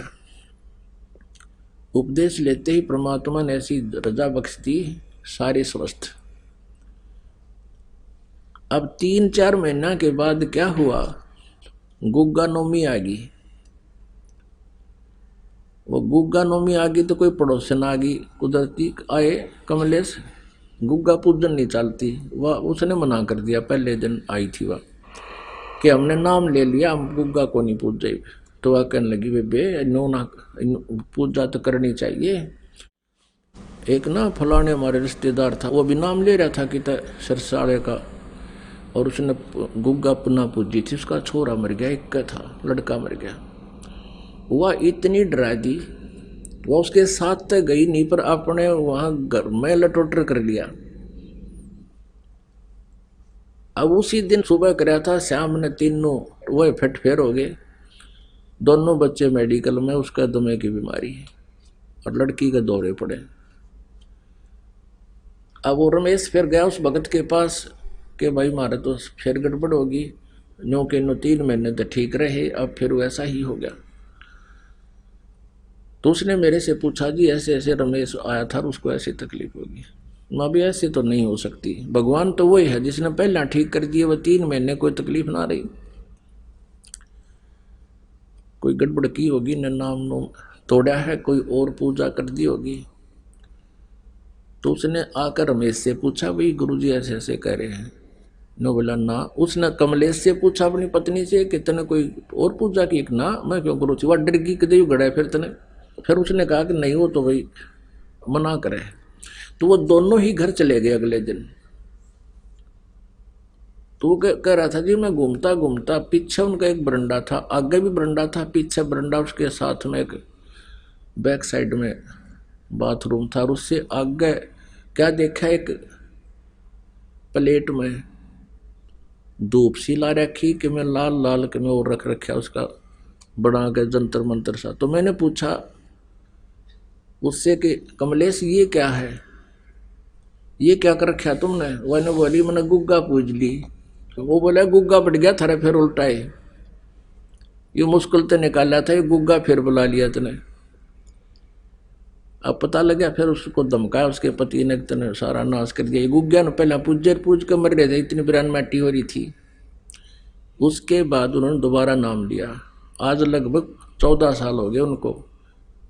उपदेश लेते ही परमात्मा ने ऐसी रजा बख्श दी, सारे स्वस्थ। अब 3-4 महीना के बाद क्या हुआ, गुग्गा नौमी आ गई। वो गुग्गा नौमी आ गई तो कोई पड़ोसन आ गई, कुदरती आए कमलेश, गुग्गा पूजन नहीं चलती। वह उसने मना कर दिया, पहले दिन आई थी वह, कि हमने नाम ले लिया, हम गुग्गा को नहीं पूजे। तो वह कहने लगी बेबे नो ना, पूजा तो करनी चाहिए। एक ना फलाने हमारे रिश्तेदार था, वो भी नाम ले रहा था कि सरसाड़े का, और उसने गुग्गा पुनः पूजी थी, उसका छोरा मर गया, एक का था लड़का मर गया। वह इतनी डरा दी, वह उसके साथ तक गई नहीं, पर अपने वहां घर में लटोटर कर लिया। अब उसी दिन सुबह कराया था, शाम ने तीनों वह फिट फेर हो गए, दोनों बच्चे मेडिकल में, उसका दमे की बीमारी और लड़की के दौरे पड़े। अब वो रमेश फिर गया उस भगत के पास कि भाई मारे तो फिर गड़बड़ होगी, नो के नो 3 महीने तो ठीक रहे, अब फिर वैसा ही हो गया। तो उसने मेरे से पूछा जी ऐसे ऐसे रमेश आया था, उसको ऐसी तकलीफ होगी। माँ भी ऐसे तो नहीं हो सकती, भगवान तो वही है जिसने पहला ठीक कर दिया, वह 3 महीने कोई तकलीफ ना रही, कोई गड़बड़ की होगी, न नाम नो तोड़ा है, कोई और पूजा कर दी होगी। तो उसने आकर रमेश से पूछा भाई गुरुजी ऐसे ऐसे कह रहे हैं, नो बोला ना। उसने कमलेश से पूछा अपनी पत्नी से कि तने कोई और पूजा की, ना मैं क्यों करूँ, वह डर गई कि गड़ा फिर तने। फिर उसने कहा कि नहीं वो तो भाई मना करे। तो वो दोनों ही घर चले गए अगले दिन। तो वो कह रहा था जी मैं घूमता घूमता, पीछे उनका एक बरंडा था, आगे भी बरंडा था, पीछे बरंडा, उसके साथ में एक बैक साइड में बाथरूम था, और उससे आगे क्या देखा, एक प्लेट में धूप सी ला रखी कि मैं लाल लाल के में और रख रखा उसका बना के जंतर मंतर सा। तो मैंने पूछा उससे कि कमलेश ये क्या है, ये क्या कर रखा तुमने? वह बोली मैंने गुग्गा पूज ली। वो बोला गुग्गा पड़ गया थारे फिर उल्टाए, ये मुश्किल तो निकाला था, ये गुग्गा फिर बुला लिया तने। अब पता लगा, फिर उसको धमकाया उसके पति ने, तने सारा नाश कर दिया। ये गुग्गा ने पहले पूज के मर रहे थे, इतनी बिरान माटी हो रही थी। उसके बाद उन्होंने दोबारा नाम लिया। आज लगभग 14 साल हो गए उनको,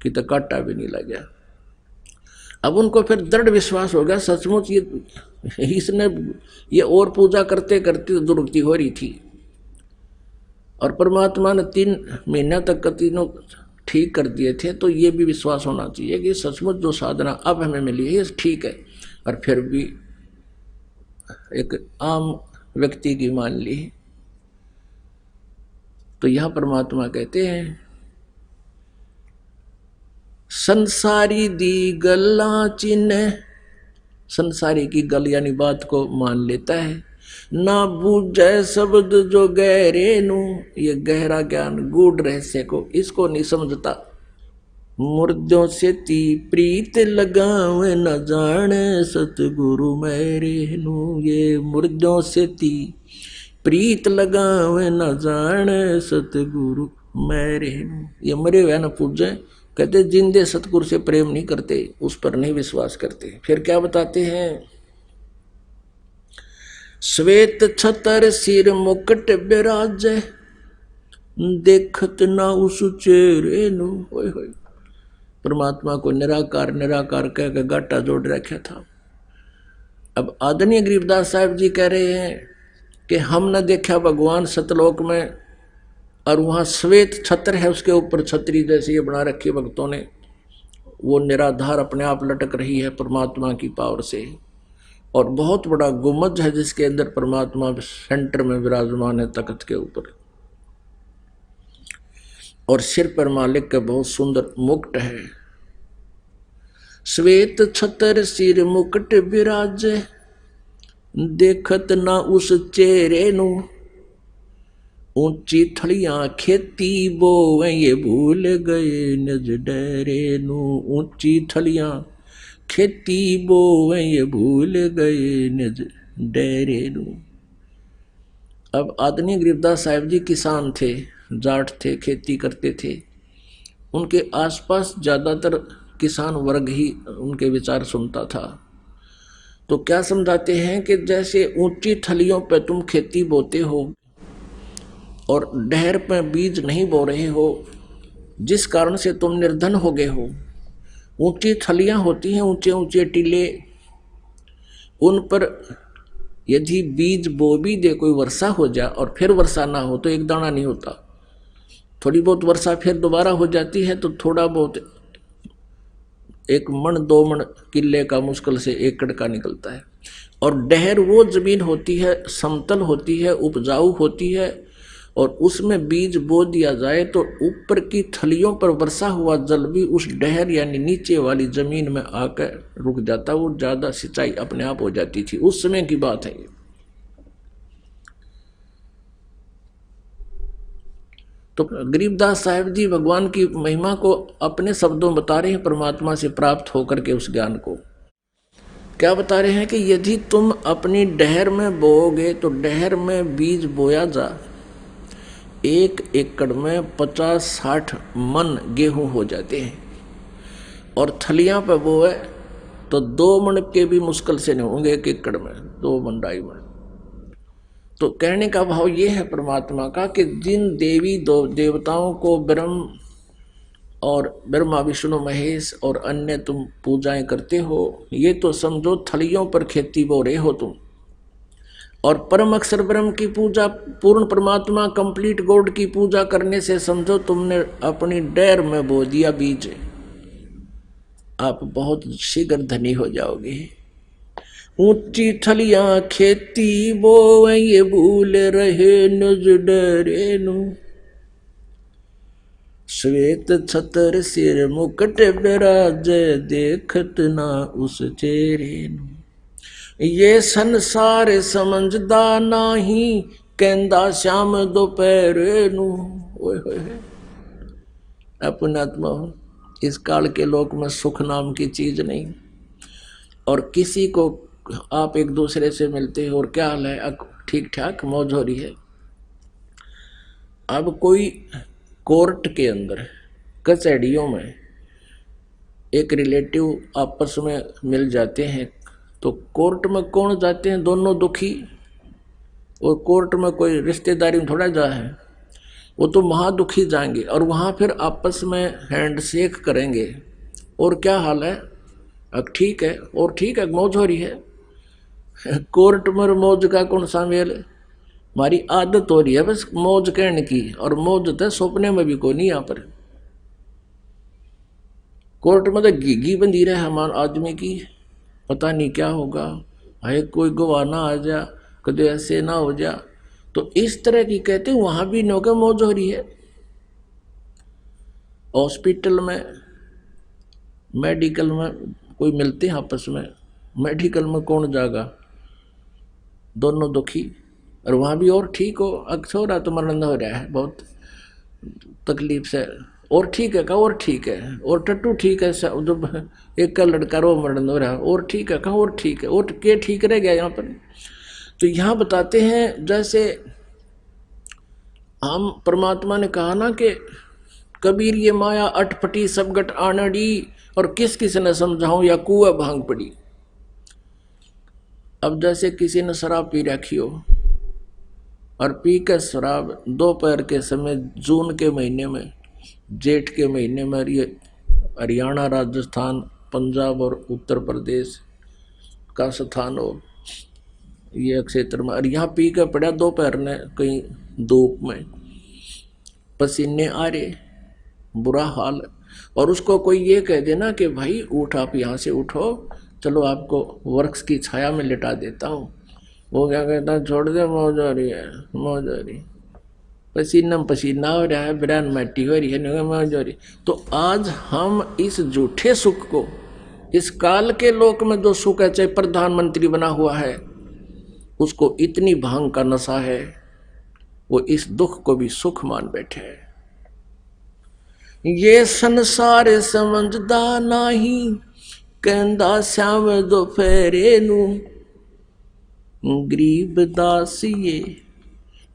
कि तो काटा भी नहीं लगा। अब उनको फिर दृढ़ विश्वास हो गया सचमुच इसने ये और पूजा करते करते दुर्गति हो रही थी। और परमात्मा ने 3 महीने तक तीनों ठीक कर दिए थे। तो ये भी विश्वास होना चाहिए कि सचमुच जो साधना अब हमें मिली है ठीक है। और फिर भी एक आम व्यक्ति की मान ली। तो यह परमात्मा कहते हैं संसारी दी गल्ला चिन्ह, संसारी की गल यानी बात को मान लेता है। ना बूझे शब्द जो गहरे नू, ये गहरा ज्ञान गूढ़ रहस्य को इसको नहीं समझता। मुर्दों से ती प्रीत लगावे न जाने सतगुरु मेरे नू, ये मुर्दों से ती प्रीत लगावे न जाने सतगुरु मेरे नू। ये मरे हुए न पूजे, कहते जिंदे सतगुरु से प्रेम नहीं करते, उस पर नहीं विश्वास करते। फिर क्या बताते हैं, श्वेत छतर सिर मुकुट बिराजे, देखत ना उस चेहरे नु। होय होय, परमात्मा को निराकार निराकार कह के गाटा जोड़ रखा था। अब आदरणीय गरीबदास साहब जी कह रहे हैं कि हमने देखा भगवान सतलोक में, और वहाँ श्वेत छत्र है, उसके ऊपर छतरी जैसे ये बना रखी है भक्तों ने, वो निराधार अपने आप लटक रही है परमात्मा की पावर से। और बहुत बड़ा गुम्बद है जिसके अंदर परमात्मा सेंटर में विराजमान है तख्त के ऊपर। और सिर पर मालिक का बहुत सुंदर मुकुट है। श्वेत छतर सिर मुकुट विराजे, देखत ना उस चेहरे नु, ऊंची थड़ियां खेती बोवे ये भूल गए निज डेरे नू। ऊंची थड़ियां खेती बोवे ये भूल गए निज डेरे नू। अब आदरणीय गरीबदास साहिब जी किसान थे, जाट थे, खेती करते थे। उनके आसपास ज़्यादातर किसान वर्ग ही उनके विचार सुनता था। तो क्या समझाते हैं कि जैसे ऊंची थलियों पर तुम खेती बोते हो और डहर पर बीज नहीं बो रहे हो, जिस कारण से तुम निर्धन हो गए हो। ऊंची थलियां होती हैं, ऊंचे ऊंचे टीले, उन पर यदि बीज बो भी दे, कोई वर्षा हो जाए और फिर वर्षा ना हो तो एक दाना नहीं होता। थोड़ी बहुत वर्षा फिर दोबारा हो जाती है तो थोड़ा बहुत 1 मन 2 मन किले का मुश्किल से एकड़ का निकलता है। और डहर वो जमीन होती है, समतल होती है, उपजाऊ होती है, और उसमें बीज बो दिया जाए तो ऊपर की थलियों पर वर्षा हुआ जल भी उस डहर यानी नीचे वाली जमीन में आकर रुक जाता, वो ज्यादा सिंचाई अपने आप हो जाती थी। उस समय की बात है ये। तो गरीबदास साहिब जी भगवान की महिमा को अपने शब्दों बता रहे हैं, परमात्मा से प्राप्त होकर के उस ज्ञान को। क्या बता रहे हैं कि यदि तुम अपनी डहर में बोओगे तो डहर में बीज बोया जा, 1 एकड़ में 50-60 मन गेहूं हो जाते हैं। और थलियां पे बोए तो 2 मन के भी मुश्किल से नहीं होंगे 1 एकड़ में, 2 मन 2.5 मन। तो कहने का भाव ये है परमात्मा का कि जिन देवी देवताओं को ब्रह्म और ब्रह्मा विष्णु महेश और अन्य तुम पूजाएं करते हो, ये तो समझो थलियों पर खेती बो रहे हो तुम। और परम अक्षर ब्रह्म की पूजा, पूर्ण परमात्मा कंप्लीट गॉड की पूजा करने से समझो तुमने अपनी डैर में बो दिया बीज, आप बहुत शीघ्र धनी हो जाओगे। ऊंची थलियां खेती बोवे ये भूल रहे नज डरे नु। श्वेत छतर सिर मुकुट बिराजे देखत ना उस चेहरे नु। ये संसार समझदा नाही कहंदा श्याम दोपहरे नु। ओए होए पुण्यात्मा, इस काल के लोक में सुख नाम की चीज नहीं। और किसी को आप एक दूसरे से मिलते हो और क्या हाल है, ठीक ठाक मौज हो रही है। अब कोई कोर्ट के अंदर कचहरियों में एक रिलेटिव आपस में मिल जाते हैं तो कोर्ट में कौन जाते हैं? दोनों दुखी। और कोर्ट में कोई रिश्तेदारी में थोड़ा जा है, वो तो महादुखी जाएंगे और वहाँ फिर आपस में हैंड शेक करेंगे। और क्या हाल है, अब ठीक है, और ठीक है, मौज हो रही है। कोर्ट में मौज का कौन सा मेल? हमारी आदत हो रही है बस मौज कहने की, और मौज तो सपने में भी कोई नहीं। यहाँ पर कोर्ट में तो घीघी बंधी रहे हमारे आदमी की, पता नहीं क्या होगा, हाय कोई गवाह ना आ जा, कभी ऐसे ना हो जा। तो इस तरह की कहते हैं वहां भी नौका मौज हो रही है। हॉस्पिटल में, मेडिकल में कोई मिलते हैं आपस में, मेडिकल में कौन जाएगा? दोनों दुखी। और वहां भी और ठीक हो, अक्सर हो रहा तो मरण हो रहा है बहुत तकलीफ से, और ठीक है कहा, और ठीक है, और टट्टू ठीक है, जब एक का लड़का रो मरण हो रहा है, और ठीक है कहा, और ठीक है, और के ठीक रह गया यहाँ पर। तो यहाँ बताते हैं जैसे हम परमात्मा ने कहा ना कि कबीर ये माया अटपटी सबगट आनड़ी, और किस किस ने समझाऊं या कुआ भांग पड़ी। अब जैसे किसी ने शराब पी रखी हो और पी कर शराब दोपहर के समय जून के महीने में, जेठ के महीने में, ये हरियाणा, राजस्थान, पंजाब और उत्तर प्रदेश का स्थान हो ये क्षेत्र में, और यहाँ पी कर पड़ा दोपहर ने कहीं धूप में, पसीने आ रहे, बुरा हाल। और उसको कोई ये कह देना कि भाई उठ, आप यहाँ से उठो, चलो आपको वृक्ष की छाया में लिटा देता हूँ, वो क्या कहता है, छोड़ दे, मौज हो रही है, मौज हो रही, पसीना पसीना हो रहा है, बिरान मट्टी हो रही है, मौज हो रही। तो आज हम इस झूठे सुख को, इस काल के लोक में जो सुख है, चाहे प्रधानमंत्री बना हुआ है, उसको इतनी भांग का नशा है, वो इस दुख को भी सुख मान बैठे है। ये संसार समझदा नाही कहंदा श्याम दोपहरे नु। गरीब दास ये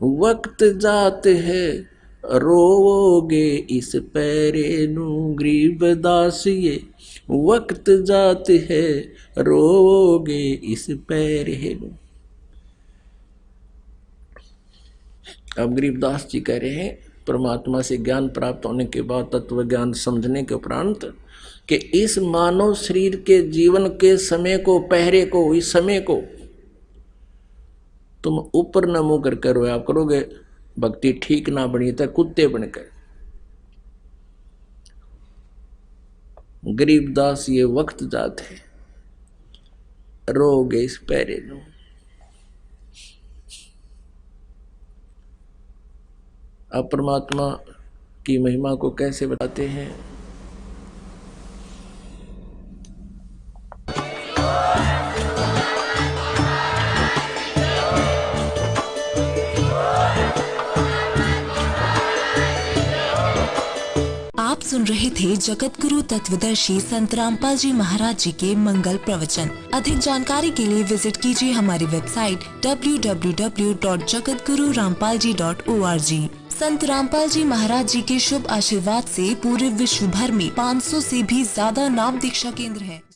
वक्त जात है रोवोगे इस पैरे नु। गरीब दास ये वक्त जात है रोवोगे इस पैरे नु। अब गरीबदास जी कह रहे हैं परमात्मा से ज्ञान प्राप्त होने के बाद, तत्व ज्ञान समझने के उपरांत, कि इस मानव शरीर के जीवन के समय को, पहरे को, इस समय को तुम ऊपर न मुंह करके रोया करोगे, भक्ति ठीक ना बनी तो कुत्ते बनकर। गरीबदास ये वक्त जात है रोगे इस पैरे नु। अब परमात्मा की महिमा को कैसे बताते हैं? आप सुन रहे थे जगत गुरु तत्वदर्शी संत रामपाल जी महाराज जी के मंगल प्रवचन। अधिक जानकारी के लिए विजिट कीजिए हमारी वेबसाइट www.jagatgururampalji.org। संत रामपाल जी महाराज जी के शुभ आशीर्वाद से पूरे विश्व भर में 500 से भी ज्यादा नाम दीक्षा केंद्र हैं।